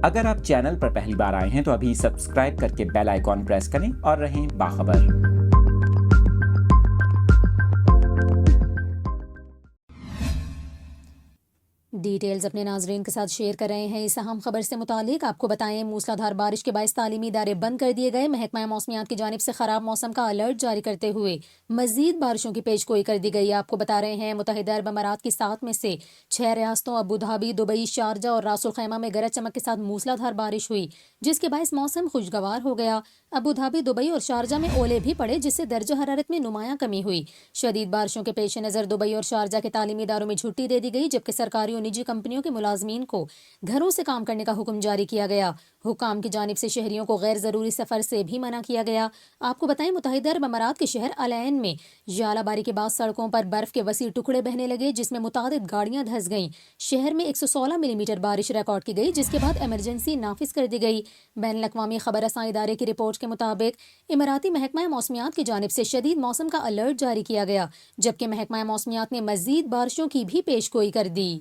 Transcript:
اگر آپ چینل پر پہلی بار آئے ہیں تو ابھی سبسکرائب کر کے بیل آئیکن پریس کریں اور رہیں باخبر۔ ڈیٹیلز اپنے ناظرین کے ساتھ شیئر کر رہے ہیں۔ اس اہم خبر سے متعلق آپ کو بتائیں، موسلا دھار بارش کے باعث تعلیمی ادارے بند کر دیے گئے۔ محکمہ موسمیات کی جانب سے خراب موسم کا الرٹ جاری کرتے ہوئے مزید بارشوں کی پیش گوئی کر دی گئی۔ آپ کو بتا رہے ہیں، متحدہ عرب امارات کی 7 میں سے 6 ریاستوں ابوظہبی، دبئی، شارجہ اور راس الخیمہ میں گرج چمک کے ساتھ موسلا دھار بارش ہوئی، جس کے باعث موسم خوشگوار ہو گیا۔ ابوظہبی، دبئی اور شارجہ میں اولے بھی پڑے، جس سے درجہ حرارت میں نمایاں کمی ہوئی۔ شدید بارشوں کے پیش نظر دبئی اور شارجہ کے تعلیمی اداروں میں چھٹی دے دی گئی، جبکہ سرکاری اور نجی کمپنیوں کے ملازمین کو گھروں سے کام کرنے کا حکم جاری کیا گیا۔ حکام کی جانب سے شہریوں کو غیر ضروری سفر سے بھی منع کیا گیا۔ آپ کو بتائیں، متحدہ عرب امارات کے شہر العین میں ژالہ باری کے بعد سڑکوں پر برف کے وسیع ٹکڑے بہنے لگے، جس میں متعدد گاڑیاں دھنس گئیں۔ شہر میں 116 ملی میٹر بارش ریکارڈ کی گئی، جس کے بعد ایمرجنسی نافذ کر دی گئی۔ بین الاقوامی خبر رساں ادارے کی رپورٹ کے مطابق اماراتی محکمہ موسمیات کی جانب سے شدید موسم کا الرٹ جاری کیا گیا، جبکہ محکمہ موسمیات نے مزید بارشوں کی بھی پیش گوئی کر دی۔